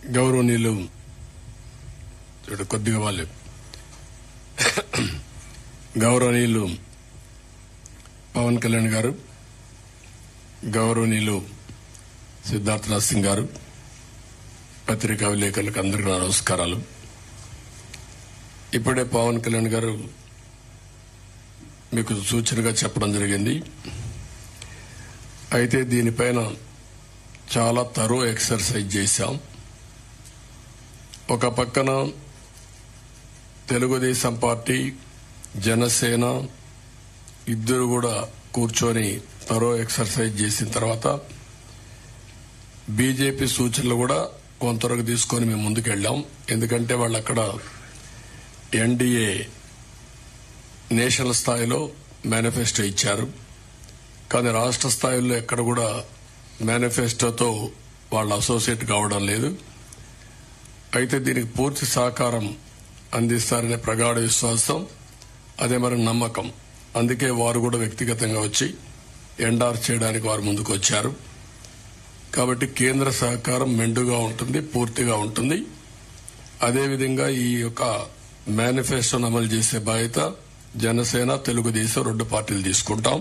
గౌరవనీయులు చూడు కొద్దిగా వాళ్ళు గౌరవనీయులు పవన్ కళ్యాణ్ గారు, గౌరవనీయులు సిద్ధార్థరాజ్ సింగ్ గారు, పత్రికా విలేకరులకు అందరికీ నమస్కారాలు. ఇప్పుడే పవన్ కళ్యాణ్ గారు మీకు సూచనగా చెప్పడం జరిగింది. అయితే దీనిపైన చాలా తరో ఎక్సర్సైజ్ చేశాం. ఒక పక్కన తెలుగుదేశం పార్టీ, జనసేన ఇద్దరు కూడా కూర్చొని తరో ఎక్సర్సైజ్ చేసిన తర్వాత బీజేపీ సూచనలు కూడా కొంతవరకు తీసుకొని మేము ముందుకెళ్లాం. ఎందుకంటే వాళ్ళు అక్కడ ఎన్డీఏ నేషనల్ స్థాయిలో మేనిఫెస్టో ఇచ్చారు, కానీ రాష్ట్ర స్థాయిలో ఎక్కడ కూడా మేనిఫెస్టోతో వాళ్ళు అసోసియేట్ కావడం లేదు. అయితే దీనికి పూర్తి సహకారం అందిస్తారనే ప్రగాఢ విశ్వాసం, అదే మరి నమ్మకం. అందుకే వారు కూడా వ్యక్తిగతంగా వచ్చి ఎండార్స్ చేయడానికి వారు ముందుకు వచ్చారు. కాబట్టి కేంద్ర సహకారం మెండుగా ఉంటుంది, పూర్తిగా ఉంటుంది. అదేవిధంగా ఈ యొక్క మేనిఫెస్టోను అమలు చేసే బాధ్యత జనసేన, తెలుగుదేశం రెండు పార్టీలు తీసుకుంటాం.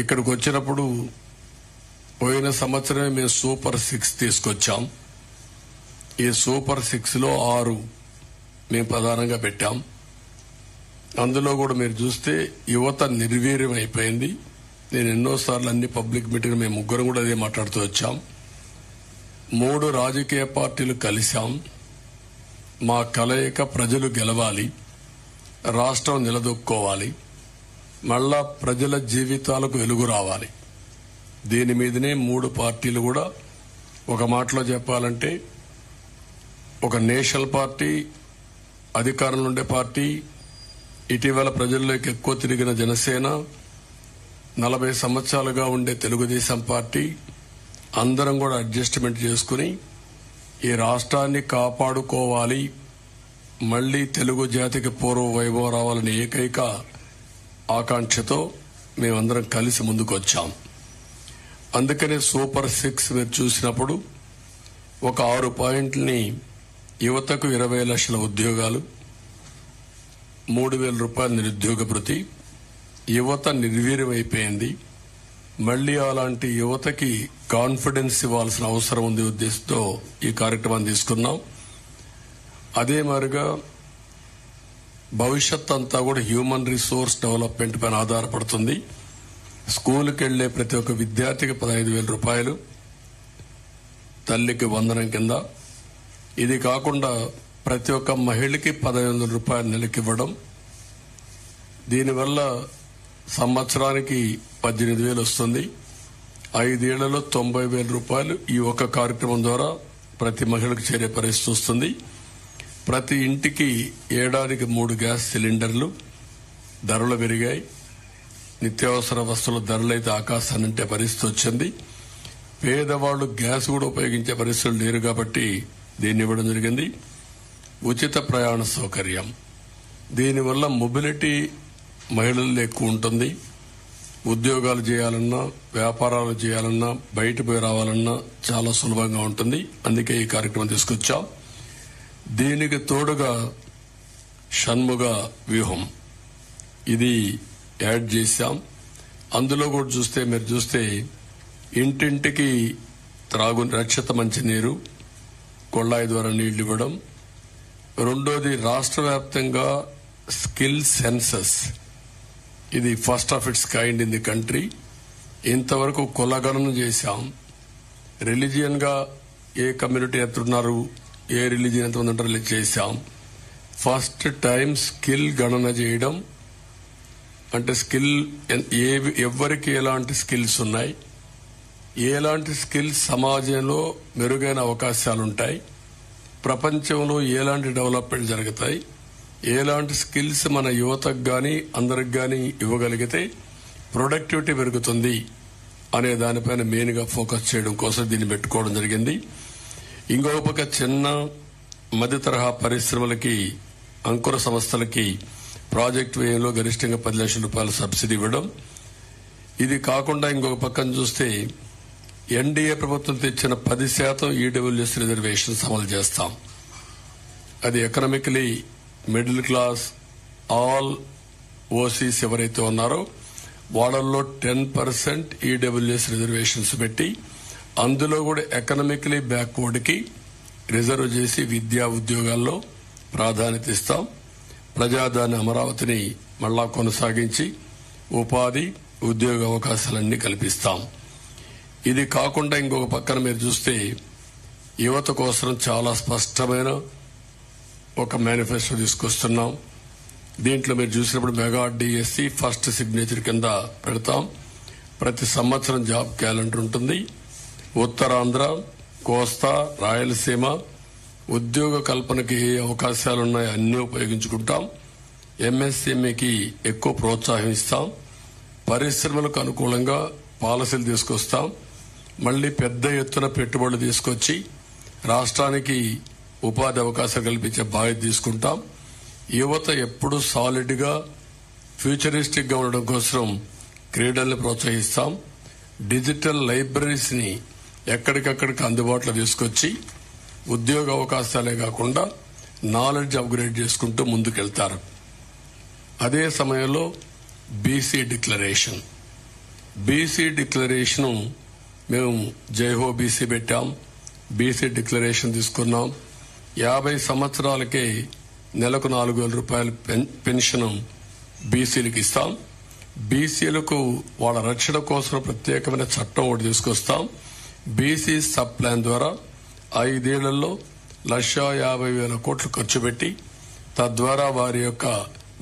ఇక్కడికి వచ్చినప్పుడు పోయిన సంవత్సరమే మేము సూపర్ 6 తీసుకొచ్చాం. ఈ సూపర్ 6 లో 6 మేము ప్రధానంగా పెట్టాం. అందులో కూడా మీరు చూస్తే యువత నిర్వీర్యం అయిపోయింది. నేను ఎన్నోసార్లు అన్ని పబ్లిక్ మీటింగ్ మేము ముగ్గురం కూడా అదే మాట్లాడుతూ వచ్చాం. 3 రాజకీయ పార్టీలు కలిశాం. మా కలయిక ప్రజలు గెలవాలి, రాష్ట్రం నిలదొక్కోవాలి, మళ్ళా ప్రజల జీవితాలకు వెలుగు రావాలి. దీని మీదనే 3 పార్టీలు కూడా ఒక మాటలో చెప్పాలంటే ఒక నేషనల్ పార్టీ, అధికారంలో ఉండే పార్టీ, ఇటీవల ప్రజల్లోకి ఎక్కువ తిరిగిన జనసేన, 40 సంవత్సరాలుగా ఉండే తెలుగుదేశం పార్టీ అందరం కూడా అడ్జస్ట్మెంట్ చేసుకుని ఈ రాష్ట్రాన్ని కాపాడుకోవాలి, మళ్లీ తెలుగు జాతికి పూర్వ వైభవం రావాలని ఏకైక ఆకాంక్షతో మేమందరం కలిసి ముందుకు వచ్చాం. అందుకనే సూపర్ 6 మీరు చూసినప్పుడు ఒక 6 పాయింట్లని యువతకు 20 లక్షల ఉద్యోగాలు, 3,000 రూపాయల నిరుద్యోగ భృతి. యువత నిర్వీర్యం అయిపోయింది. మళ్లీ అలాంటి యువతకి కాన్ఫిడెన్స్ ఇవ్వాల్సిన అవసరం ఉంది ఉద్దేశంతో ఈ కార్యక్రమాన్ని తీసుకున్నాం. అదే మాదిరిగా భవిష్యత్ అంతా కూడా హ్యూమన్ రిసోర్స్ డెవలప్మెంట్ పైన ఆధారపడుతుంది. స్కూల్కి వెళ్లే ప్రతి ఒక్క విద్యార్థికి 15,000 రూపాయలు తల్లికి వందనం కింద. ఇది కాకుండా ప్రతి ఒక్క మహిళకి 1,500 రూపాయలు నెలకివ్వడం. దీనివల్ల సంవత్సరానికి 18,000 వస్తుంది. 5 ఏళ్లలో 90,000 రూపాయలు ఈ ఒక్క కార్యక్రమం ద్వారా ప్రతి మహిళకు చేరే పరిస్థితి వస్తుంది. ప్రతి ఇంటికి ఏడాదికి 3 గ్యాస్ సిలిండర్లు. ధరలు పెరిగాయి. నిత్యావసర వస్తువుల ధరలైతే ఆకాశాన్నంటే పరిస్థితి వచ్చింది. పేదవాళ్లు గ్యాస్ కూడా ఉపయోగించే పరిస్థితులు లేరు కాబట్టి దీన్ని ఇవ్వడం జరిగింది. ఉచిత ప్రయాణ సౌకర్యం. దీనివల్ల మొబిలిటీ మహిళల్లో ఎక్కువ ఉంటుంది. ఉద్యోగాలు చేయాలన్నా, వ్యాపారాలు చేయాలన్నా, బయట పోయి రావాలన్నా చాలా సులభంగా ఉంటుంది. అందుకే ఈ కార్యక్రమం తీసుకొచ్చాం. దీనికి తోడుగా షణ్ముగ వ్యూహం ఇది యాడ్ చేశాం. అందులో కూడా చూస్తే మీరు చూస్తే ఇంటింటికి రక్షిత మంచినీరు, కొళాయి ద్వారా నీళ్లు ఇవ్వడం. రెండోది రాష్ట్ర వ్యాప్తంగా స్కిల్ సెన్సస్. ఇది first of it's kind in the country. ఇంతవరకు కులగణన చేశాం. రిలీజియన్ గా ఏ కమ్యూనిటీ ఎంతున్నారు, ఏ రిలీజియన్ ఎంత ఉందంటారో చేశాం. ఫస్ట్ టైం స్కిల్ గణన చేయడం. అంటే స్కిల్ ఎవరికి ఎలాంటి స్కిల్స్ ఉన్నాయి, ఎలాంటి స్కిల్స్ సమాజంలో మెరుగైన అవకాశాలుంటాయి, ప్రపంచంలో ఎలాంటి డెవలప్మెంట్ జరుగుతాయి, ఎలాంటి స్కిల్స్ మన యువతకు గాని అందరికి గాని ఇవ్వగలిగితే ప్రొడక్టివిటీ పెరుగుతుంది అనే దానిపైన మెయిన్ గా ఫోకస్ చేయడం కోసం దీన్ని పెట్టుకోవడం జరిగింది. ఇంకొక పక్క చిన్న మధ్య తరహా పరిశ్రమలకి, అంకుర సంస్థలకి ప్రాజెక్టు వ్యయంలో గరిష్టంగా 10 లక్షల రూపాయల సబ్సిడీ ఇవ్వడం. ఇది కాకుండా ఇంకొక పక్కన చూస్తే ఎన్డీఏ ప్రభుత్వం తెచ్చిన 10% ఈడబ్ల్యూఎస్ రిజర్వేషన్స్ అమలు చేస్తాం. అది economically middle class all OCs ఎవరైతే ఉన్నారో వాళ్ళల్లో 10% ఈడబ్ల్యూఎస్ రిజర్వేషన్స్ పెట్టి అందులో కూడా ఎకనామికలీ బ్యాక్వర్డ్ కి రిజర్వ్ చేసి విద్యా ఉద్యోగాల్లో ప్రాధాన్యత ఇస్తాం. ప్రజాదాని అమరావతిని మళ్లా కొనసాగించి ఉపాధి ఉద్యోగ అవకాశాలన్నీ కల్పిస్తాం. ఇది కాకుండా ఇంకొక పక్కన మీరు చూస్తే యువత కోసం చాలా స్పష్టమైన ఒక మేనిఫెస్టో తీసుకొస్తున్నాం. దీంట్లో మీరు చూసినప్పుడు మెగా డిఎస్సి ఫస్ట్ సిగ్నేచర్ కింద పెడతాం. ప్రతి సంవత్సరం జాబ్ క్యాలెండర్ ఉంటుంది. ఉత్తరాంధ్ర, కోస్తా, రాయలసీమ ఉద్యోగ కల్పనకి ఏ అవకాశాలున్నాయో అన్ని ఉపయోగించుకుంటాం. ఎంఎస్ఎంఈకి ఎక్కువ ప్రోత్సాహం ఇస్తాం. పరిశ్రమలకు అనుకూలంగా పాలసీలు తీసుకొస్తాం. మళ్లీ పెద్ద ఎత్తున పెట్టుబడులు తీసుకొచ్చి రాష్ట్రానికి ఉపాధి అవకాశాలు కల్పించే బాధ్యత తీసుకుంటాం. యువత ఎప్పుడు సాలిడ్ గా ఫ్యూచరిస్టిక్ గా ఉండడం కోసం క్రీడల్ని ప్రోత్సహిస్తాం. డిజిటల్ లైబ్రరీస్ ని ఎక్కడికక్కడికి అందుబాటులో తీసుకొచ్చి ఉద్యోగ అవకాశాలే కాకుండా నాలెడ్జ్ అప్గ్రేడ్ చేసుకుంటూ ముందుకెళ్తారు. అదే సమయంలో బీసీ డిక్లరేషన్ మేము జైహో బీసీ పెట్టాం. బీసీ డిక్లరేషన్ తీసుకున్నాం. 50 సంవత్సరాలకే నెలకు 4,000 రూపాయల పెన్షన్ బీసీలకు ఇస్తాం. బీసీలకు వాళ్ళ రక్షణ కోసం ప్రత్యేకమైన చట్టం ఒకటి తీసుకొస్తాం. బీసీ సబ్ ప్లాన్ ద్వారా 5 ఏళ్లలో 1,50,000 కోట్లు ఖర్చు పెట్టి తద్వారా వారి యొక్క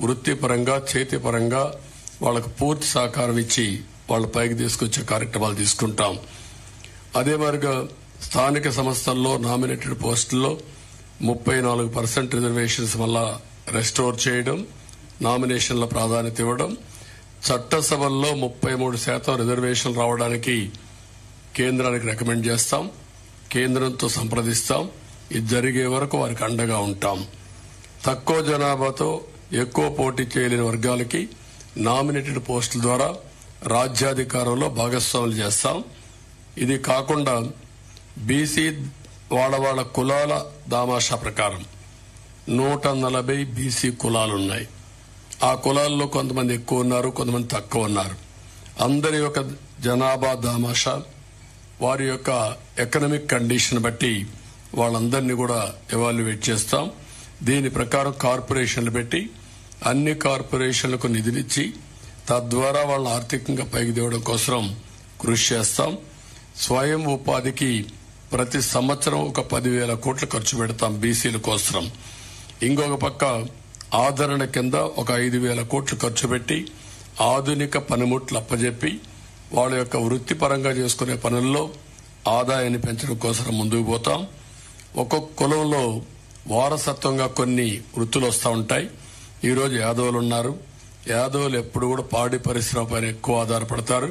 వృత్తిపరంగా చేతిపరంగా వాళ్లకు పూర్తి సహకారం ఇచ్చి వాళ్ళ పైకి తీసుకొచ్చే కార్యక్రమాలు తీసుకుంటాం. అదే మాదిరిగా స్థానిక సంస్థల్లో నామినేటెడ్ పోస్టుల్లో 34% రిజర్వేషన్స్ వల్ల రెస్టోర్ చేయడం, నామినేషన్ల ప్రాధాన్యత ఇవ్వడం, చట్టసభల్లో 33% రిజర్వేషన్లు రావడానికి కేంద్రానికి రికమెండ్ చేస్తాం. కేంద్రంతో సంప్రదిస్తాం. ఇది జరిగే వరకు వారికి అండగా ఉంటాం. తక్కువ జనాభాతో ఎక్కువ పోటీ చేయలేని వర్గాలకి నామినేటెడ్ పోస్టుల ద్వారా రాజ్యాధికారంలో భాగస్వాములు చేస్తాం. ఇది కాకుండా బీసీ వాళ్ళ కులాల దామాషా ప్రకారం 140 బీసీ కులాలున్నాయి. ఆ కులాల్లో కొంతమంది ఎక్కువ ఉన్నారు, కొంతమంది తక్కువ ఉన్నారు. అందరి యొక్క జనాభా దామాషా వారి యొక్క ఎకనామిక్ కండిషన్ బట్టి వాళ్ళందరినీ కూడా ఎవాల్యుయేట్ చేస్తాం. దీని ప్రకారం కార్పొరేషన్లు పెట్టి అన్ని కార్పొరేషన్లకు నిధులిచ్చి తద్వారా వాళ్ళని ఆర్థికంగా పైకి తేవడం కోసం కృషి చేస్తాం. స్వయం ఉపాధికి ప్రతి సంవత్సరం ఒక 10,000 కోట్లు ఖర్చు పెడతాం బీసీల కోసం. ఇంకొక పక్క ఆదరణ కింద ఒక 5,000 కోట్లు ఖర్చు పెట్టి ఆధునిక పనిముట్లు అప్పజెప్పి వాళ్ళ యొక్క వృత్తిపరంగా చేసుకునే పనుల్లో ఆదాయాన్ని పెంచడం కోసం ముందుకు పోతాం. ఒక్కొక్క కులంలో వారసత్వంగా కొన్ని వృత్తులు వస్తూ ఉంటాయి. ఈ రోజు యాదవులు ఉన్నారు. యాదవులు ఎప్పుడు కూడా పాడి పరిశ్రమ పైన ఎక్కువ ఆధారపడతారు.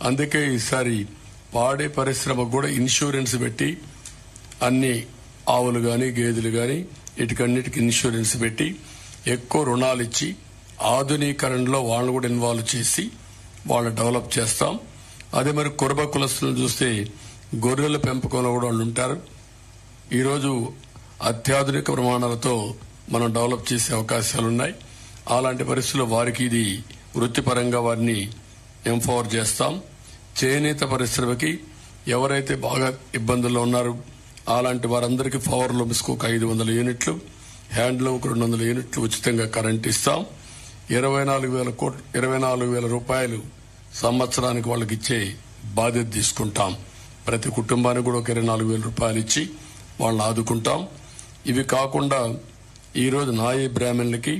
అందుకే ఈసారి పాడి పరిశ్రమకు కూడా ఇన్సూరెన్స్ పెట్టి అన్ని ఆవులు గాని గేదెలు గాని వీటికన్నిటికి ఇన్సూరెన్స్ పెట్టి ఎక్కువ రుణాలు ఇచ్చి ఆధునీకరణలో వాళ్ళను కూడా ఇన్వాల్వ్ చేసి వాళ్ళు డెవలప్ చేస్తాం. అదే మరి కురబ కులస్తులను చూస్తే గొర్రెల పెంపకంలో కూడా వాళ్ళు ఉంటారు. ఈరోజు అత్యాధునిక ప్రమాణాలతో మనం డెవలప్ చేసే అవకాశాలున్నాయి. అలాంటి పరిస్థితుల్లో వారికి ఇది వృత్తిపరంగా వారిని ఎంపవర్ చేస్తాం. చేనేత పరిశ్రమకి ఎవరైతే బాగా ఇబ్బందుల్లో ఉన్నారో అలాంటి వారందరికీ పవర్ లూమ్స్ కు 500 యూనిట్లు, హ్యాండ్లూమ్కు 200 యూనిట్లు ఉచితంగా కరెంట్ ఇస్తాం. 24,000 రూపాయలు సంవత్సరానికి వాళ్ళకి ఇచ్చే బాధ్యత తీసుకుంటాం. ప్రతి కుటుంబానికి కూడా ఒక 24,000 రూపాయలు ఇచ్చి వాళ్ళని ఆదుకుంటాం. ఇవి కాకుండా ఈరోజు నాయీ బ్రాహ్మణులకి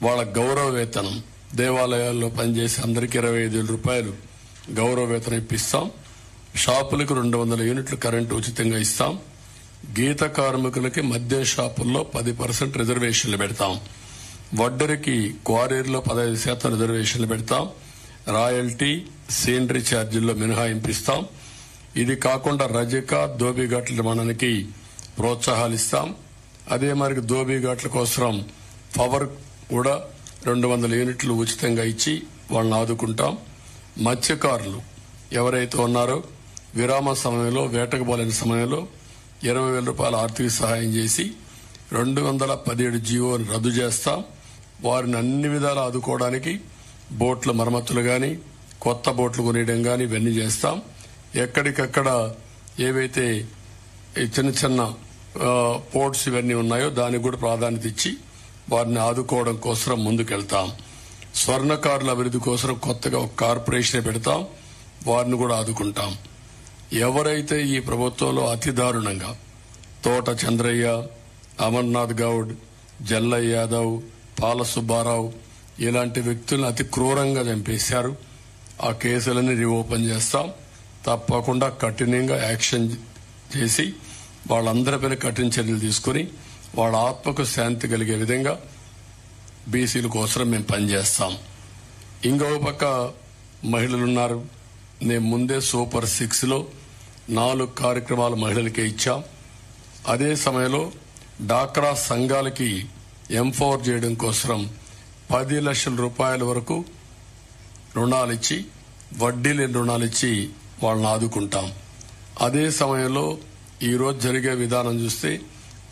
వాళ్ళ గౌరవ వేతనం దేవాలయాల్లో పనిచేసే అందరికీ 25,000 రూపాయలు గౌరవ వేతనం ఇప్పిస్తాం. షాపులకు 200 యూనిట్లు కరెంటు ఉచితంగా ఇస్తాం. గీత కార్మికులకి మద్యం షాపుల్లో 10% రిజర్వేషన్లు పెడతాం. వడ్డరికి క్వారీల్లో 15% రిజర్వేషన్లు పెడతాం. రాయల్టీ, సీనరీ ఛార్జీల్లో మినహాయింపిస్తాం. ఇది కాకుండా రజక, దోబిఘాట్ల నిర్మాణానికి ప్రోత్సాహాలు ఇస్తాం. అదే మరి దోబిఘాట్ల కోసం పవర్ కూడా 200 యూనిట్లు ఉచితంగా ఇచ్చి వాళ్ళని ఆదుకుంటాం. మత్స్యకారులు ఎవరైతే ఉన్నారో విరామ సమయంలో వేటకు పోలేని సమయంలో 20,000 రూపాయల ఆర్థిక సహాయం చేసి 217 జీవోని రద్దు చేస్తాం. వారిని అన్ని విధాలా ఆదుకోవడానికి బోట్ల మరమ్మతులు గాని కొత్త బోట్లు కొనియడం గాని ఇవన్నీ చేస్తాం. ఎక్కడికక్కడ ఏవైతే చిన్న చిన్న పోర్ట్స్ ఇవన్నీ ఉన్నాయో దానికి కూడా ప్రాధాన్యత ఇచ్చి వారిని ఆదుకోవడం కోసం ముందుకెళ్తాం. స్వర్ణకారుల అభివృద్ధి కోసం కొత్తగా ఒక కార్పొరేషన్ పెడతాం. వారిని కూడా ఆదుకుంటాం. ఎవరైతే ఈ ప్రభుత్వంలో అతి దారుణంగా తోట చంద్రయ్య, అమర్నాథ్ గౌడ్, జల్లయ్య యాదవ్, పాల సుబ్బారావు ఇలాంటి వ్యక్తులను అతి క్రూరంగా చంపేశారు, ఆ కేసులన్నీ రీఓపెన్ చేస్తాం. తప్పకుండా కఠినంగా యాక్షన్ చేసి వాళ్ళందరిపైన కఠిన చర్యలు తీసుకుని వాళ్ళ ఆత్మకు శాంతి కలిగే విధంగా బీసీల కోసం మేము పనిచేస్తాం. ఇంకొక పక్క మహిళలున్నారు. నేను ముందే సూపర్ 6 లో 4 కార్యక్రమాలు మహిళలకే ఇచ్చాం. అదే సమయంలో డాక్రా సంఘాలకి ఎంపవర్ చేయడం కోసం 10 లక్షల రూపాయల వరకు రుణాలిచ్చి వడ్డీ లేని రుణాలిచ్చి వాళ్ళని ఆదుకుంటాం. అదే సమయంలో ఈ రోజు జరిగే విధానం చూస్తే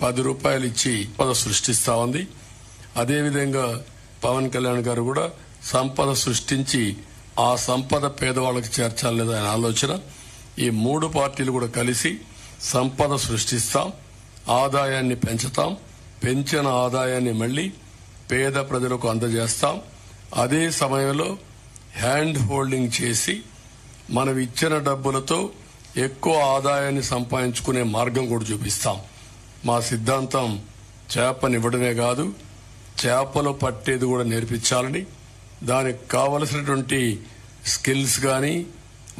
10 రూపాయలు ఇచ్చి సంపద సృష్టిస్తా ఉంది. అదేవిధంగా పవన్ కళ్యాణ్ గారు కూడా సంపద సృష్టించి ఆ సంపద పేదవాళ్ళకి చేర్చాలనేది ఆయన ఆలోచన. ఈ 3 పార్టీలు కూడా కలిసి సంపద సృష్టిస్తాం, ఆదాయాన్ని పెంచుతాం, పెంచిన ఆదాయాన్ని మళ్లీ పేద ప్రజలకు అందజేస్తాం. అదే సమయంలో హ్యాండ్ హోల్డింగ్ చేసి మనం ఇచ్చిన డబ్బులతో ఎక్కువ ఆదాయాన్ని సంపాదించుకునే మార్గం కూడా చూపిస్తాం. మా సిద్ధాంతం చేపనివ్వడమే కాదు, చేపలు పట్టేది కూడా నేర్పించాలని, దానికి కావలసినటువంటి స్కిల్స్ గాని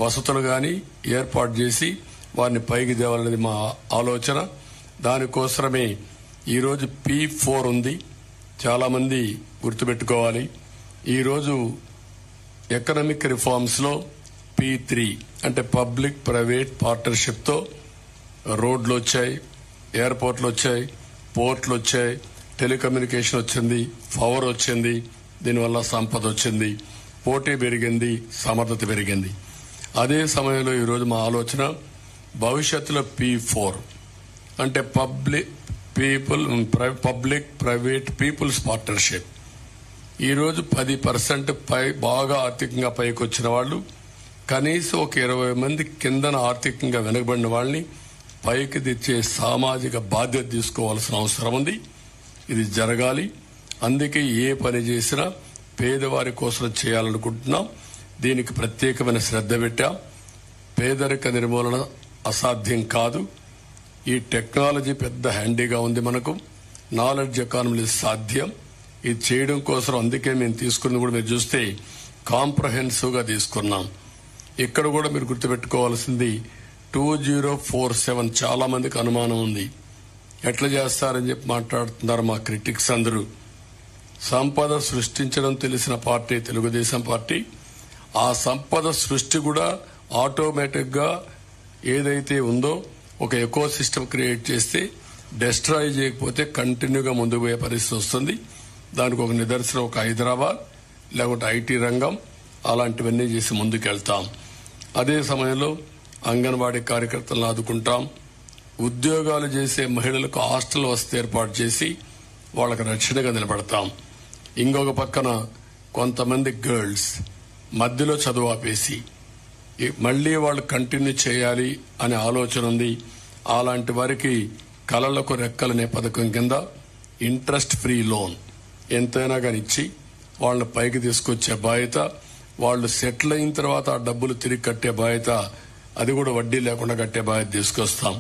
వసతులు గాని ఏర్పాటు చేసి వారిని పైకి తేవాలనేది మా ఆలోచన. దానికోసమే ఈరోజు P4 ఉంది. చాలా మంది గుర్తుపెట్టుకోవాలి. ఈరోజు ఎకనామిక్ రిఫార్మ్స్ లో P3 అంటే పబ్లిక్ ప్రైవేట్ పార్ట్నర్షిప్ తో రోడ్లు వచ్చాయి, ఎయిర్పోర్ట్లు వచ్చాయి, పోర్ట్లు వచ్చాయి, టెలికమ్యూనికేషన్ వచ్చింది, పవర్ వచ్చింది. దీనివల్ల సంపద వచ్చింది, పోటీ పెరిగింది, సమర్థత పెరిగింది. అదే సమయంలో ఈరోజు మా ఆలోచన భవిష్యత్తులో P4 అంటే పబ్లిక్ ప్రైవేట్ పీపుల్స్ పార్ట్నర్షిప్. ఈరోజు 10% పై బాగా ఆర్థికంగా పైకి వచ్చిన వాళ్ళు కనీసం ఒక 20 మంది కిందన ఆర్థికంగా వెనుకబడిన వాళ్ళని పైకి తెచ్చే సామాజిక బాధ్యత తీసుకోవాల్సిన అవసరం ఉంది. ఇది జరగాలి. అందుకే ఏ పని చేసినా పేదవారి కోసం చేయాలనుకుంటున్నాం. దీనికి ప్రత్యేకమైన శ్రద్ధ పెట్టాం. పేదరిక నిర్మూలన అసాధ్యం కాదు. ఈ టెక్నాలజీ పెద్ద హ్యాండీగా ఉంది మనకు. నాలెడ్జ్ ఎకానమీ సాధ్యం. ఇది చేయడం కోసం అందుకే మేము తీసుకున్నది కూడా మీరు చూస్తే కాంప్రహెన్సివ్ గా తీసుకున్నాం. ఇక్కడ కూడా మీరు గుర్తుపెట్టుకోవాల్సింది 2047 చాలా మందికి అనుమానం ఉంది. ఎట్లా చేస్తారని చెప్పి మాట్లాడుతున్నారు మా క్రిటిక్స్ అందరూ. సంపద సృష్టించడం తెలిసిన పార్టీ తెలుగుదేశం పార్టీ. ఆ సంపద సృష్టి కూడా ఆటోమేటిక్ గా ఏదైతే ఉందో ఒక ఎకో సిస్టమ్ క్రియేట్ చేస్తే డెస్ట్రాయ్ చేయకపోతే కంటిన్యూగా ముందుకు పోయే పరిస్థితి వస్తుంది. దానికి ఒక నిదర్శనం ఒక హైదరాబాద్, లేకుంటే ఐటీ రంగం, అలాంటివన్నీ చేసి ముందుకెళ్తాం. అదే సమయంలో అంగన్వాడీ కార్యకర్తలను ఆదుకుంటాం. ఉద్యోగాలు చేసే మహిళలకు హాస్టల్ వసతి ఏర్పాటు చేసి వాళ్ళకి రక్షణగా నిలబడతాం. ఇంకొక పక్కన కొంతమంది గర్ల్స్ మధ్యలో చదువు ఆపేసి మళ్లీ వాళ్ళు కంటిన్యూ చేయాలి అనే ఆలోచన ఉంది. అలాంటి వారికి కలలకు రెక్కలనే పథకం కింద ఇంట్రెస్ట్ ఫ్రీ లోన్ ఎంతైనా కానీ ఇచ్చి వాళ్ళని పైకి తీసుకొచ్చే బాధ్యత, వాళ్ళు సెటిల్ అయిన తర్వాత ఆ డబ్బులు తిరిగి కట్టే బాధ్యత, అది కూడా వడ్డీ లేకుండా కట్టే బాధ్యత తీసుకొస్తాం.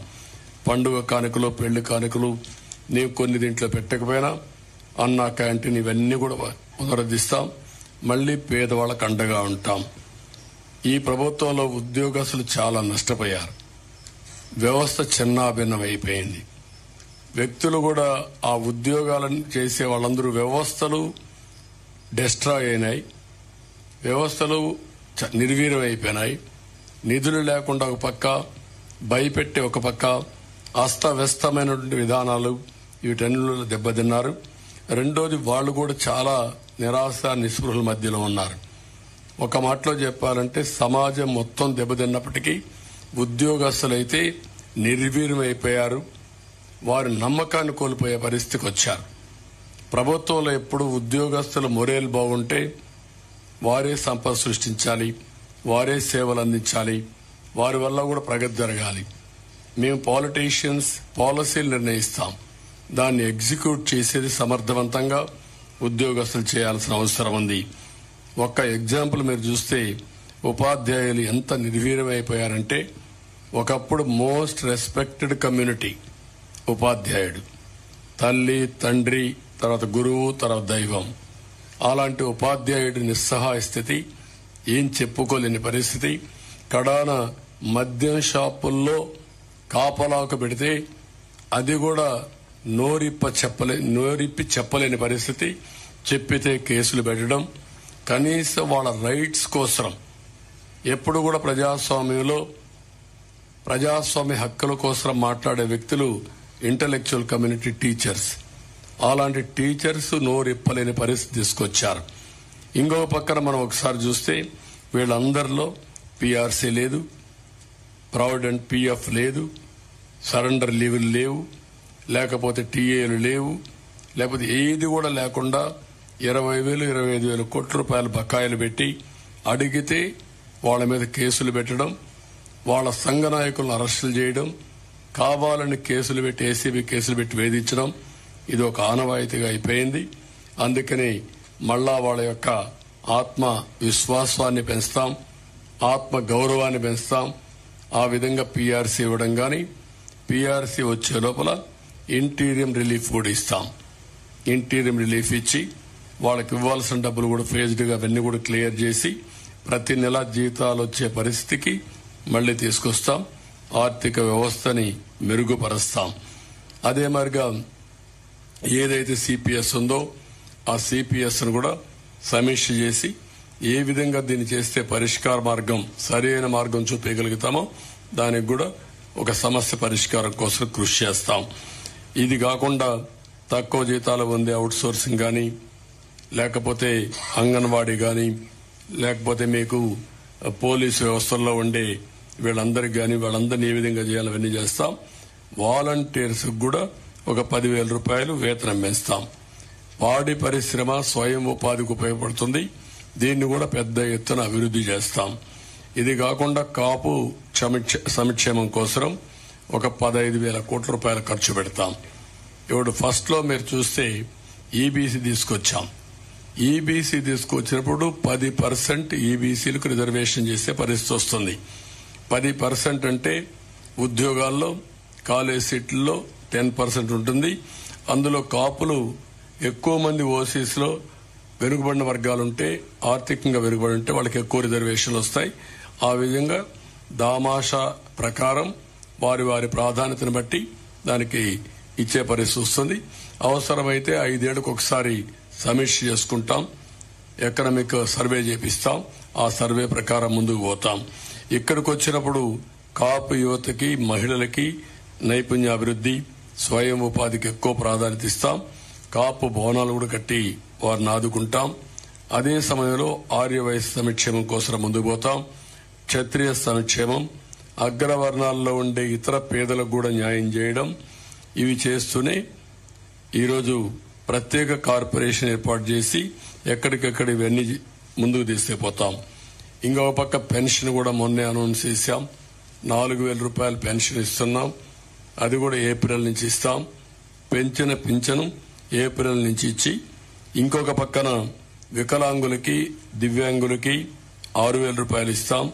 పండుగ కానుకలు, పెళ్లి కానుకలు నేను కొన్ని దీంట్లో పెట్టకపోయినా అన్నా క్యాంటీన్ ఇవన్నీ కూడా పునరుద్ధరిస్తాం. మళ్లీ పేదవాళ్లకు అండగా ఉంటాం. ఈ ప్రభుత్వంలో ఉద్యోగస్తులు చాలా నష్టపోయారు. వ్యవస్థ చిన్నాభిన్నం అయిపోయింది. వ్యక్తులు కూడా ఆ ఉద్యోగాలను చేసే వాళ్ళందరూ వ్యవస్థలు డిస్ట్రాయ్ అయినాయి, వ్యవస్థలు నిర్వీర్యం అయిపోయినాయి. నిధులు లేకుండా ఒక పక్క, భయపెట్టే ఒక పక్క, అస్తవ్యస్తమైనటువంటి విధానాలు వీటన్నిటిలో దెబ్బతిన్నారు. రెండోది వాళ్ళు కూడా చాలా నిరాశ నిస్పృహల మధ్యలో ఉన్నారు. ఒక మాటలో చెప్పాలంటే సమాజం మొత్తం దెబ్బతిన్నప్పటికీ ఉద్యోగస్తులైతే నిర్వీర్యమైపోయారు. వారి నమ్మకాన్ని కోల్పోయే పరిస్థితికి వచ్చారు. ప్రభుత్వంలో ఎప్పుడు ఉద్యోగస్తుల మొరేల్ బాగుంటే వారే సంపద సృష్టించాలి, వారే సేవలు అందించాలి, వారి వల్ల కూడా ప్రగతి జరగాలి. మేము పాలిటీషియన్స్ పాలసీలు నిర్ణయిస్తాం, దాన్ని ఎగ్జిక్యూట్ చేసేది సమర్థవంతంగా ఉద్యోగస్తులు చేయాల్సిన అవసరం ఉంది. ఒక్క ఎగ్జాంపుల్ మీరు చూస్తే ఉపాధ్యాయులు ఎంత నిర్వీర్యమైపోయారంటే, ఒకప్పుడు మోస్ట్ రెస్పెక్టెడ్ కమ్యూనిటీ ఉపాధ్యాయుడు, తల్లి తండ్రి తర్వాత గురువు తర్వాత దైవం. అలాంటి ఉపాధ్యాయుడి నిస్సహాయ స్థితి, ఏం చెప్పుకోలేని పరిస్థితి. కడాన మద్యం షాపుల్లో కాపలాకు పెడితే అది కూడా నోరిప్పి చెప్పలేని పరిస్థితి. చెప్పితే కేసులు పెట్టడం. కనీసం వాళ్ళ రైట్స్ కోసం ఎప్పుడు కూడా ప్రజాస్వామ్యంలో ప్రజాస్వామ్య హక్కుల కోసం మాట్లాడే వ్యక్తులు ఇంటలెక్చువల్ కమ్యూనిటీ టీచర్స్. అలాంటి టీచర్స్ నోరిప్పలేని పరిస్థితి తీసుకొచ్చారు. ఇంకొక పక్కన మనం ఒకసారి చూస్తే వీళ్ళందరిలో పీఆర్సీ లేదు, ప్రావిడెంట్ పీఎఫ్ లేదు, సరెండర్ లీవులు లేవు, లేకపోతే టీఏలు లేవు, లేకపోతే ఏది కూడా లేకుండా 20,000 25,000 కోట్ల రూపాయల బకాయిలు పెట్టి అడిగితే వాళ్ళ మీద కేసులు పెట్టడం, వాళ్ళ సంఘ నాయకులను అరెస్టులు చేయడం, కావాలని కేసులు పెట్టి ఏసీబీ కేసులు పెట్టి వేధించడం, ఇది ఒక ఆనవాయితీగా అయిపోయింది. అందుకని మళ్ళా వాళ్ళ యొక్క ఆత్మ విశ్వాసాన్ని పెంచుతాం, ఆత్మ గౌరవాన్ని పెంచుతాం. ఆ విధంగా పీఆర్సీ ఇవ్వడం గాని, పీఆర్సీ వచ్చే లోపల ఇంటీరియం రిలీఫ్ కూడా ఇస్తాం. ఇంటీరియం రిలీఫ్ ఇచ్చి వాళ్ళకి ఇవ్వాల్సిన డబ్బులు కూడా ఫేజ్డ్ గా అవన్నీ కూడా క్లియర్ చేసి ప్రతి నెల జీతాలు వచ్చే పరిస్థితికి మళ్లీ తీసుకొస్తాం. ఆర్థిక వ్యవస్థని మెరుగుపరుస్తాం. అదే మరిగా ఏదైతే సిపిఎస్ ఉందో ఆ సిపిఎస్ ను కూడా సమీక్ష చేసి ఏ విధంగా దీన్ని చేస్తే పరిష్కార మార్గం సరైన మార్గం చూపించగలుగుతామో దానికి కూడా ఒక సమస్య పరిష్కారం కోసం కృషి చేస్తాం. ఇది కాకుండా తక్కువ జీతాలు పొందే అవుట్ సోర్సింగ్ గాని, లేకపోతే అంగన్వాడీ గాని, లేకపోతే మీకు పోలీసు వ్యవస్థల్లో ఉండే వీళ్ళందరికీ గాని వాళ్ళందరినీ ఏ విధంగా చేయాలో అవన్నీ చేస్తాం. వాలంటీర్స్ కూడా ఒక 10,000 రూపాయలు వేతనం పెంచుతాం. పాడి పరిశ్రమ స్వయం ఉపాధికి ఉపయోగపడుతుంది. దీన్ని కూడా పెద్ద ఎత్తున అభివృద్ధి చేస్తాం. ఇది కాకుండా కాపు సంక్షేమం కోసం ఒక 15,000 కోట్ల రూపాయలు ఖర్చు పెడతాం. ఇప్పుడు ఫస్ట్ లో మీరు చూస్తే ఈబీసీ తీసుకొచ్చాం. ఈబీసీ తీసుకొచ్చినప్పుడు 10% ఈబీసీలకు రిజర్వేషన్ చేసే పరిస్థితి వస్తుంది. 10% అంటే ఉద్యోగాల్లో కాలేజ్ సీట్లలో 10% ఉంటుంది. అందులో కాపులు ఎక్కువ మంది ఓసీస్ లో వెనుకబడిన వర్గాలుంటే, ఆర్థికంగా వెనుకబడి ఉంటే వాళ్ళకి ఎక్కువ రిజర్వేషన్లు వస్తాయి. ఆ విధంగా దామాషా ప్రకారం వారి వారి ప్రాధాన్యతను బట్టి దానికి ఇచ్చే పరిస్థితి వస్తుంది. అవసరమైతే 5 ఏళ్లకు ఒకసారి సమీక్ష చేసుకుంటాం, ఎకనామిక్ సర్వే చేపిస్తాం. ఆ సర్వే ప్రకారం ముందుకు పోతాం. ఇక్కడికి వచ్చినప్పుడు కాపు యువతకి మహిళలకి నైపుణ్యాభివృద్ధి స్వయం ఉపాధికి ఎక్కువ ప్రాధాన్యత ఇస్తాం. కాపు భవనాలు కూడా కట్టి వారిని ఆదుకుంటాం. అదే సమయంలో ఆర్యవైశ్య సంక్షేమం కోసం ముందుకు పోతాం. క్షత్రియ సంక్షేమం, అగ్రవర్ణాల్లో ఉండే ఇతర పేదలకు కూడా న్యాయం చేయడం, ఇవి చేస్తూనే ఈరోజు ప్రత్యేక కార్పొరేషన్ ఏర్పాటు చేసి ఎక్కడికెక్కడ ఇవన్నీ ముందుకు తీసుకుపోతాం. ఇంకొక పక్క పెన్షన్ కూడా మొన్నే అనౌన్స్ చేశాం. 4,000 రూపాయలు పెన్షన్ ఇస్తున్నాం. అది కూడా ఏప్రిల్ నుంచి ఇస్తాం. పెంచిన పింఛను ఏప్రిల్ నుంచి ఇచ్చి, ఇంకొక పక్కన వికలాంగులకి దివ్యాంగులకి 6,000 రూపాయలు ఇస్తాం.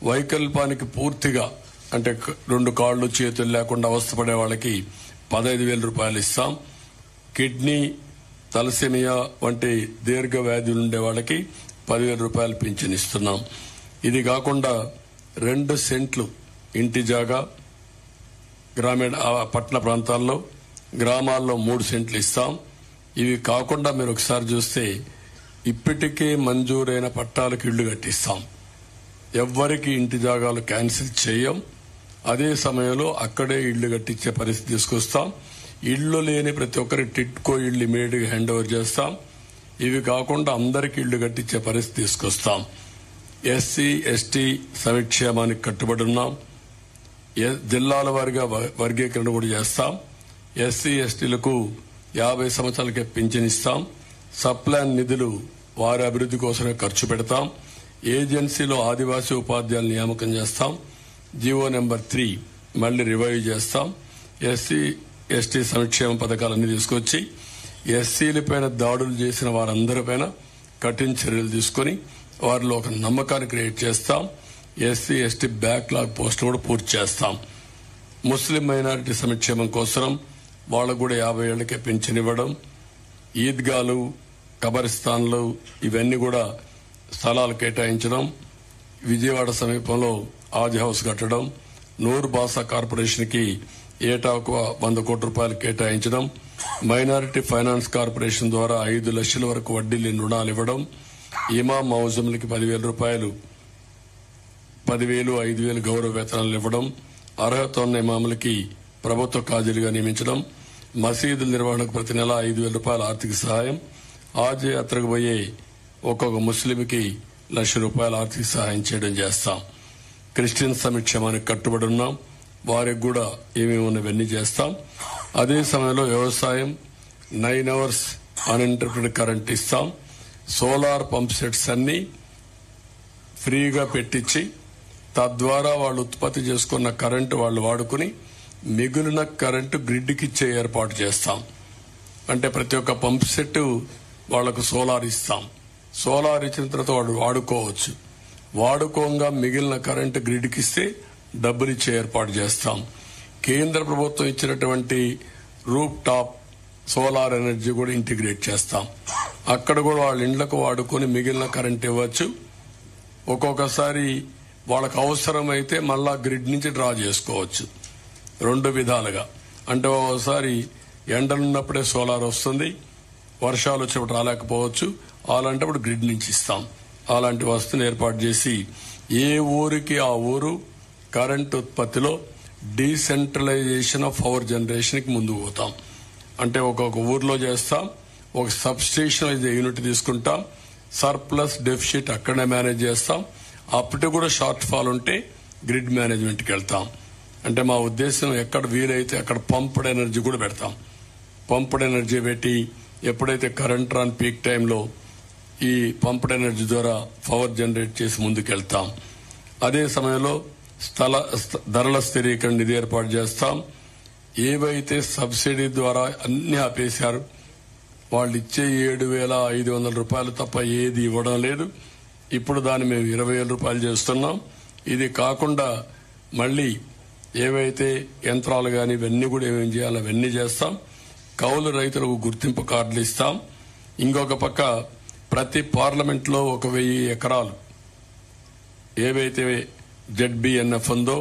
వైకల్పానికి పూర్తిగా అంటే 2 కాళ్లు చేతులు లేకుండా అవస్థపడే వాళ్ళకి 15,000 రూపాయలు ఇస్తాం. కిడ్నీ, తలసేమియా వంటి దీర్ఘ వ్యాధులు ఉండే వాళ్ళకి 10,000 రూపాయలు పింఛన్ ఇస్తున్నాం. ఇది కాకుండా 2 సెంట్లు ఇంటి జాగా గ్రామీణ పట్టణ ప్రాంతాల్లో, గ్రామాల్లో 3 సెంట్లు ఇస్తాం. ఇవి కాకుండా మీరు ఒకసారి చూస్తే ఇప్పటికే మంజూరైన పట్టాలకు ఇళ్లు కట్టిస్తాం. ఎవ్వరికి ఇంటి జాగాలు క్యాన్సిల్ చేయం. అదే సమయంలో అక్కడే ఇళ్లు కట్టించే పరిస్థితి తీసుకొస్తాం. ఇళ్లు లేని ప్రతి ఒక్కరి టిట్కో ఇళ్లు ఇమీడియట్ గా హ్యాండ్ ఓవర్ చేస్తాం. ఇవి కాకుండా అందరికి ఇళ్లు కట్టించే పరిస్థితి తీసుకొస్తాం. ఎస్సీ ఎస్టీ సంక్షేమానికి కట్టుబడి ఉన్నాం. జిల్లాల వారీగా వర్గీకరణ కూడా చేస్తాం. ఎస్సీ ఎస్టీలకు 50 సంవత్సరాలకే పింఛన్ ఇస్తాం. సప్లాన్ నిధులు వారి అభివృద్ధి కోసమే ఖర్చు పెడతాం. ఏజెన్సీలో ఆదివాసీ ఉపాధ్యాయులు నియామకం చేస్తాం. జీవో నెంబర్ 3 మళ్లీ రివైవ్ చేస్తాం. ఎస్సీ ఎస్టీ సంక్షేమ పథకాలన్నీ తీసుకొచ్చి ఎస్సీలపైన దాడులు చేసిన వారందరిపైన కఠిన చర్యలు తీసుకుని వారిలో ఒక నమ్మకాన్ని క్రియేట్ చేస్తాం. ఎస్సీ ఎస్టీ బ్యాక్లాగ్ పోస్టులు కూడా పూర్తి చేస్తాం. ముస్లిం మైనారిటీ సంక్షేమం కోసం వాళ్లకు కూడా 50 ఏళ్లకే పెన్షన్ ఇవ్వడం, ఈద్గాలు, కబరిస్తాన్లు ఇవన్నీ కూడా స్థలాలు కేటాయించడం, విజయవాడ సమీపంలో ఆజ్ హౌస్ కట్టడం, నూర్ బాసా కార్పొరేషన్ కి ఏటా ఒక 100 కోట్ల రూపాయలు కేటాయించడం, మైనారిటీ ఫైనాన్స్ కార్పొరేషన్ ద్వారా 5 లక్షల వరకు వడ్డీ లేని రుణాలు ఇవ్వడం, ఇమాం మౌజంలకి 10,000 రూపాయలు 10,000, 5,000 గౌరవ వేతనాలు ఇవ్వడం, అర్హత ఉన్న ఇమాములకి ప్రభుత్వ ఖాజీలుగా నియమించడం, మసీదుల నిర్వహణకు ప్రతి నెల 5,000 రూపాయల ఆర్థిక సహాయం, ఆజ్ యాత్రకు పోయే ఒక్కొక్క ముస్లింకి 1,00,000 రూపాయల ఆర్థిక సహాయం చేయడం చేస్తాం. క్రిస్టియన్ సంక్షేమానికి కట్టుబడి ఉన్నాం. వారికి కూడా ఏమేమి ఉన్నవన్నీ చేస్తాం. అదే సమయంలో వ్యవసాయం 9 అవర్స్ అన్ఇంటరప్టెడ్ కరెంట్ ఇస్తాం. సోలార్ పంప్ సెట్స్ అన్ని ఫ్రీగా పెట్టించి తద్వారా వాళ్ళు ఉత్పత్తి చేసుకున్న కరెంటు వాళ్ళు వాడుకుని మిగిలిన కరెంటు గ్రిడ్కి ఇచ్చే ఏర్పాటు చేస్తాం. అంటే ప్రతి ఒక్క పంప్ సెట్ వాళ్లకు సోలార్ ఇస్తాం. సోలార్ ఇచ్చిన తర్వాత వాడు వాడుకోవచ్చు. వాడుకోగా మిగిలిన కరెంటు గ్రిడ్కి ఇస్తే డబ్బులు ఇచ్చే ఏర్పాటు చేస్తాం. కేంద్ర ప్రభుత్వం ఇచ్చినటువంటి రూప్ టాప్ సోలార్ ఎనర్జీ కూడా ఇంటిగ్రేట్ చేస్తాం. అక్కడ కూడా వాళ్ళ ఇండ్లకు వాడుకొని మిగిలిన కరెంట్ ఇవ్వచ్చు. ఒక్కొక్కసారి వాళ్ళకు అవసరమైతే మళ్ళా గ్రిడ్ నుంచి డ్రా చేసుకోవచ్చు. 2 విధాలుగా. అంటే ఒకసారి ఎండలున్నప్పుడే సోలార్ వస్తుంది, వర్షాలు వచ్చినప్పుడు రాలేకపోవచ్చు. అలాంటప్పుడు గ్రిడ్ నుంచి ఇస్తాం. అలాంటి వస్తువుని ఏర్పాటు చేసి ఏ ఊరికి ఆ ఊరు కరెంట్ ఉత్పత్తిలో డీసెంట్రలైజేషన్ ఆఫ్ పవర్ జనరేషన్ కి ముందుకు పోతాం. అంటే ఒక్కొక్క ఊర్లో చేస్తాం. ఒక సబ్ స్టేషన్ యూనిట్ తీసుకుంటాం. సర్ప్లస్ డెఫిసిట్ అక్కడే మేనేజ్ చేస్తాం. అప్పటి కూడా షార్ట్ ఫాల్ ఉంటే గ్రిడ్ మేనేజ్మెంట్కి వెళ్తాం. అంటే మా ఉద్దేశం ఎక్కడ వీలైతే అక్కడ పంప్డ్ ఎనర్జీ కూడా పెడతాం. పంప్డ్ ఎనర్జీ పెట్టి ఎప్పుడైతే కరెంట్ రాని పీక్ టైంలో ఈ పంప్డ్ ఎనర్జీ ద్వారా పవర్ జనరేట్ చేసి ముందుకెళ్తాం. అదే సమయంలో ధరల స్థిరీకరణ నిధి ఏర్పాటు చేస్తాం. ఏవైతే సబ్సిడీ ద్వారా అన్ని ఆపేశారు, వాళ్ళు ఇచ్చే 7,500 రూపాయలు తప్ప ఏది ఇవ్వడం లేదు. ఇప్పుడు దాన్ని మేము 20,000 రూపాయలు చేస్తున్నాం. ఇది కాకుండా మళ్లీ ఏవైతే యంత్రాలు గాని ఇవన్నీ కూడా ఏమేం చేయాలో అవన్నీ చేస్తాం. కౌలు రైతులకు గుర్తింపు కార్డులు ఇస్తాం. ఇంకొక పక్క ప్రతి పార్లమెంట్ లో 1,000 ఎకరాలు ఏవైతే ZBNF ఉందో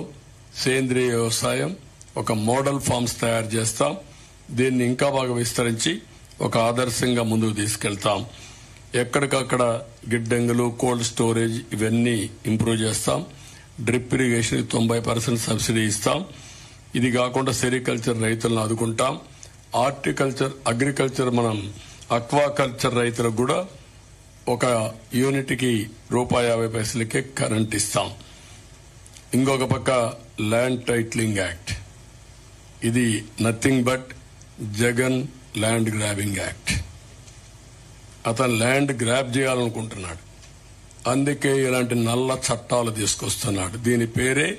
సేంద్రియ వ్యవసాయం ఒక మోడల్ ఫార్మ్స్ తయారు చేస్తాం. దీన్ని ఇంకా బాగా విస్తరించి ఒక ఆదర్శంగా ముందుకు తీసుకెళ్తాం. ఎక్కడికక్కడ గిడ్డంగులు, కోల్డ్ స్టోరేజ్ ఇవన్నీ ఇంప్రూవ్ చేస్తాం. డ్రిప్ ఇరిగేషన్ 90% సబ్సిడీ ఇస్తాం. ఇది కాకుండా సెరికల్చర్ రైతులను ఆదుకుంటాం. అగ్రికల్చర్ మనం అక్వాకల్చర్ రైతులకు కూడా ఒక యూనిట్ కి ₹50 కరెంట్ ఇస్తాం. ఇంకొక పక్క ల్యాండ్ టైటిలింగ్ యాక్ట్, ఇది nothing but Jagan land grabbing act. అతను ల్యాండ్ గ్రాబ్ చేయాలనుకుంటున్నాడు. అందుకే ఇలాంటి నల్ల చట్టాలు తీసుకొస్తున్నాడు. దీని పేరే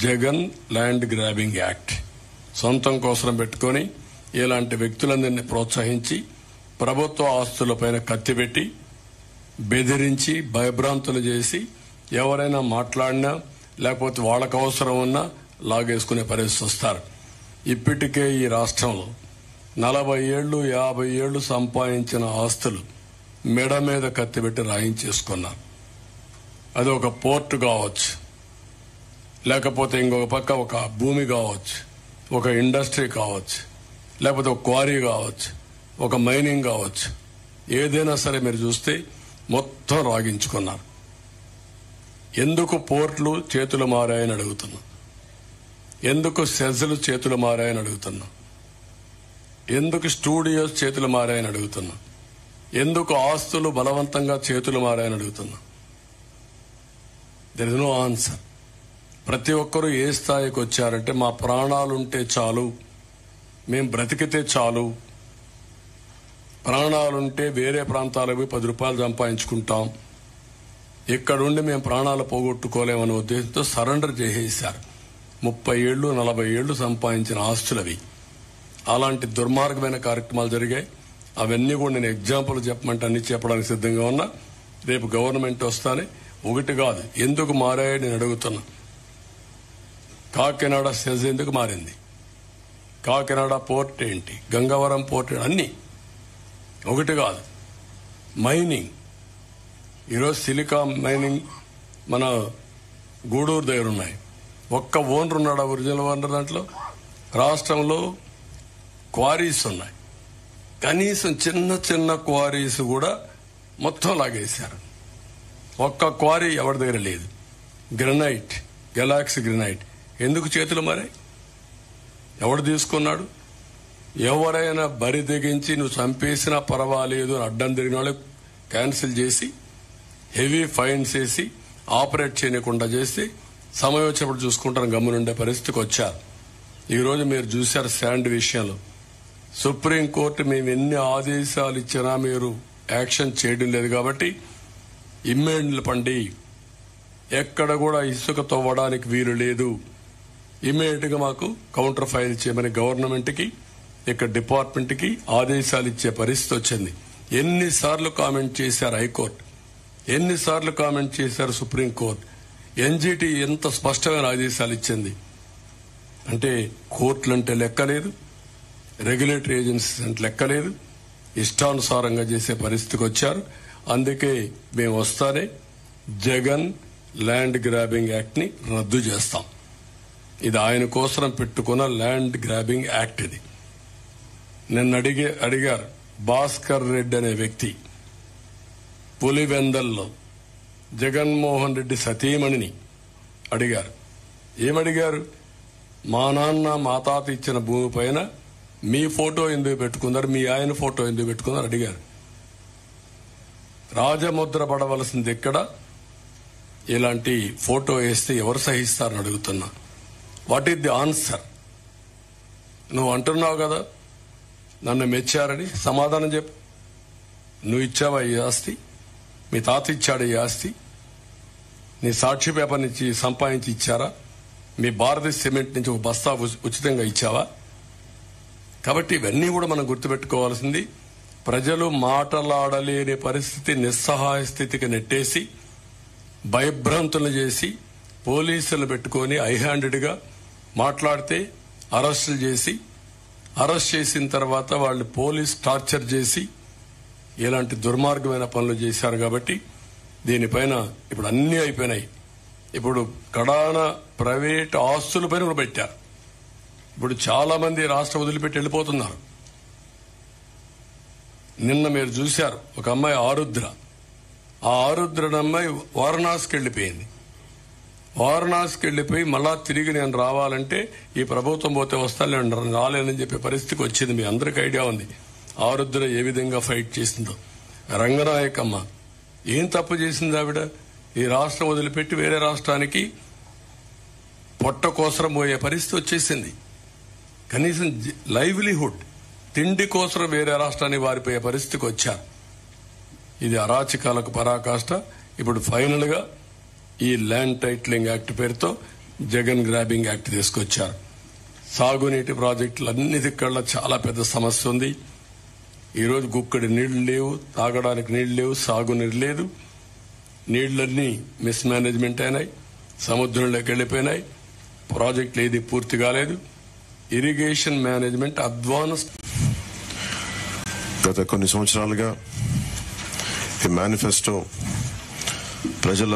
జగన్ ల్యాండ్ గ్రాబింగ్ యాక్ట్. సొంతం కోసం పెట్టుకుని ఇలాంటి వ్యక్తులందరినీ ప్రోత్సహించి ప్రభుత్వ ఆస్తులపైన కత్తిపెట్టి బెదిరించి భయభ్రాంతులు చేసి ఎవరైనా మాట్లాడినా లేకపోతే వాళ్ళకు అవసరం ఉన్నా లాగేసుకునే పరిస్థితి వస్తారు. ఇప్పటికే ఈ రాష్ట్రంలో 40 ఏళ్లు 50 ఏళ్లు సంపాదించిన ఆస్తులు మెడ మీద కత్తిపెట్టి రాయించేసుకున్నారు. అది ఒక పోర్టు కావచ్చు, లేకపోతే ఇంకొక పక్క ఒక భూమి కావచ్చు, ఒక ఇండస్ట్రీ కావచ్చు, లేకపోతే ఒక క్వారీ కావచ్చు, ఒక మైనింగ్ కావచ్చు. ఏదైనా సరే మీరు చూస్తే మొత్తం రాగించుకున్నారు. ఎందుకు పోర్టులు చేతులు మారాయని అడుగుతున్నా. ఎందుకు సెజ్లు చేతులు మారాయని అడుగుతున్నా. ఎందుకు స్టూడియోస్ చేతులు మారాయని అడుగుతున్నా. ఎందుకు ఆస్తులు బలవంతంగా చేతులు మారాయని అడుగుతున్నా. There is no answer. ప్రతి ఒక్కరూ ఏ స్థాయికి వచ్చారంటే మా ప్రాణాలుంటే చాలు, మేం బ్రతికితే చాలు, ప్రాణాలుంటే వేరే ప్రాంతాలకు పోయి 10 రూపాయలు సంపాదించుకుంటాం, ఇక్కడుండి మేము ప్రాణాలు పోగొట్టుకోలేమనే ఉద్దేశంతో సరెండర్ చేసేశారు. 30 ఏళ్లు 40 ఏళ్లు సంపాదించిన ఆస్తులవి. అలాంటి దుర్మార్గమైన కార్యక్రమాలు జరిగాయి. అవన్నీ కూడా నేను ఎగ్జాంపుల్ చెప్పమంటే అన్ని చెప్పడానికి సిద్ధంగా ఉన్నా. రేపు గవర్నమెంట్ వస్తానే ఒకటి కాదు ఎందుకు మారాయో నేను అడుగుతున్నా. కాకినాడ సెజ్ ఎందుకు మారింది, కాకినాడ పోర్ట్ ఏంటి, గంగవరం పోర్ట్ అన్ని ఒకటి కాదు. మైనింగ్ ఈరోజు సిలికాన్ మైనింగ్ మన గూడూరు దగ్గర ఉన్నాయి. ఒక్క ఓనర్ ఉన్నాడు ఒరిజినల్ ఓనర్. దాంట్లో రాష్ట్రంలో క్వారీస్ ఉన్నాయి. కనీసం చిన్న చిన్న క్వారీస్ కూడా మొత్తం లాగేశారు. ఒక్క క్వారీ ఎవరి దగ్గర లేదు. గ్రనైట్, గెలాక్సీ గ్రనైట్ ఎందుకు చేతులు మారాయి? ఎవడు తీసుకున్నాడు? ఎవరైనా బరి తెగించి నువ్వు చంపేసినా పర్వాలేదు అని అడ్డం తిరిగిన వాళ్ళు క్యాన్సిల్ చేసి హెవీ ఫైన్స్ వేసి ఆపరేట్ చేయకుండా చేసి సమయం వచ్చేప్పుడు చూసుకుంటాను గమ్మునుండే పరిస్థితికి వచ్చారు. ఈ రోజు మీరు చూశారు శాండ్ విషయంలో సుప్రీంకోర్టు మేము ఎన్ని ఆదేశాలు ఇచ్చినా మీరు యాక్షన్ చేయడం లేదు కాబట్టి ఇమ్మీడియట్ పండి, ఎక్కడ కూడా ఇసుక తవ్వడానికి వీలు లేదు, ఇమ్మీడియట్ గా మాకు కౌంటర్ ఫైల్ చేయమని గవర్నమెంట్ కి ఇక్కడ డిపార్ట్మెంట్ కి ఆదేశాలు ఇచ్చే పరిస్థితి వచ్చింది. ఎన్నిసార్లు కామెంట్ చేశారు హైకోర్టు, ఎన్నిసార్లు కామెంట్ చేశారు సుప్రీంకోర్టు, ఎన్జీటీ ఎంత స్పష్టమైన ఆదేశాలు ఇచ్చింది అంటే కోర్టులంటే లెక్కలేదు, రెగ్యులేటరీ ఏజెన్సీస్ అంటే లెక్కలేదు, ఇష్టానుసారంగా చేసే పరిస్థితికి వచ్చారు. అందుకే మేము వస్తానే జగన్ ల్యాండ్ గ్రాబింగ్ యాక్ట్ ని రద్దు చేస్తాం. ఇది ఆయన కోసం పెట్టుకున్న ల్యాండ్ గ్రాబింగ్ యాక్ట్. ఇది నిన్న అడిగారు భాస్కర్ రెడ్డి అనే వ్యక్తి పులివెందల్లో జగన్మోహన్ రెడ్డి సతీమణిని అడిగారు. ఏమడిగారు? మా నాన్న మా తాత ఇచ్చిన భూమి పైన మీ ఫోటో ఎందుకు పెట్టుకున్నారు, మీ ఆయన ఫోటో ఎందుకు పెట్టుకున్నారు అడిగారు. రాజముద్ర పడవలసింది ఎక్కడ? ఇలాంటి ఫోటో వేస్తే ఎవరు సహిస్తారని అడుగుతున్నా. What is the answer? నువ్వు అంటున్నావు కదా నన్ను మెచ్చారని, సమాధానం చెప్పు. నువ్వు ఇచ్చావా ఈ ఆస్తి? మీ తాత ఇచ్చాడు ఈ ఆస్తి? నీ సాక్షి పేపర్ నుంచి సంపాదించి ఇచ్చారా? మీ భారతీ సిమెంట్ నుంచి ఒక బస్తా ఉచితంగా ఇచ్చావా? కాబట్టి ఇవన్నీ కూడా మనం గుర్తుపెట్టుకోవాల్సింది. ప్రజలు మాటలాడలేని పరిస్థితి, నిస్సహాయ స్థితికి నెట్టేసి భయభ్రాంతులు చేసి పోలీసులు పెట్టుకుని హైహ్యాండెడ్ గా మాట్లాడితే అరెస్టులు చేసి, అరెస్ట్ చేసిన తర్వాత వాళ్ళు పోలీస్ టార్చర్ చేసి ఇలాంటి దుర్మార్గమైన పనులు చేశారు. కాబట్టి దీనిపైన ఇప్పుడు అన్ని అయిపోయినాయి. ఇప్పుడు కడాన ప్రైవేట్ ఆస్తులపైన కూడా పెట్టారు. ఇప్పుడు చాలా మంది రాష్ట్రం వదిలిపెట్టి వెళ్లిపోతున్నారు. నిన్న మీరు చూశారు ఒక అమ్మాయి ఆరుద్ర. ఆ ఆరుద్ర అమ్మాయి వారణాసికి వెళ్లిపోయింది. వారణాసికి వెళ్లిపోయి మళ్ళా తిరిగి నేను రావాలంటే ఈ ప్రభుత్వం పోతే వస్తాను, నేను రాలేనని చెప్పే పరిస్థితికి వచ్చింది. మీ అందరికి ఐడియా ఉంది ఆరుద్ర ఏ విధంగా ఫైట్ చేసిందో. రంగనాయకమ్మ ఏం తప్పు చేసింది ఆవిడ? ఈ రాష్ట్రం వదిలిపెట్టి వేరే రాష్ట్రానికి పొట్ట కోసరం పోయే పరిస్థితి వచ్చేసింది. కనీసం లైవ్లీహుడ్, తిండి కోసం వేరే రాష్ట్రానికి వారిపోయే పరిస్థితికి వచ్చారు. ఇది అరాచకాలకు పరాకాష్ట. ఇప్పుడు ఫైనల్ గా ఈ ల్యాండ్ టైటిలింగ్ యాక్ట్ పేరుతో జగన్ గ్రాబింగ్ యాక్ట్ తీసుకొచ్చారు. సాగునీటి ప్రాజెక్టులు అన్నిటికల్లా చాలా పెద్ద సమస్య ఉంది. ఈరోజు గుక్కడి నీళ్లు లేవు, తాగడానికి నీళ్లు లేవు, సాగునీరు లేదు. నీళ్లన్నీ మిస్ మేనేజ్మెంట్ అయినాయి, సముద్రంలోకి వెళ్లిపోయినాయి, ప్రాజెక్టులు ఏది పూర్తి కాలేదు. Irrigation management advance. గత కొన్ని సంవత్సరాలుగా ఈ మేనిఫెస్టో ప్రజల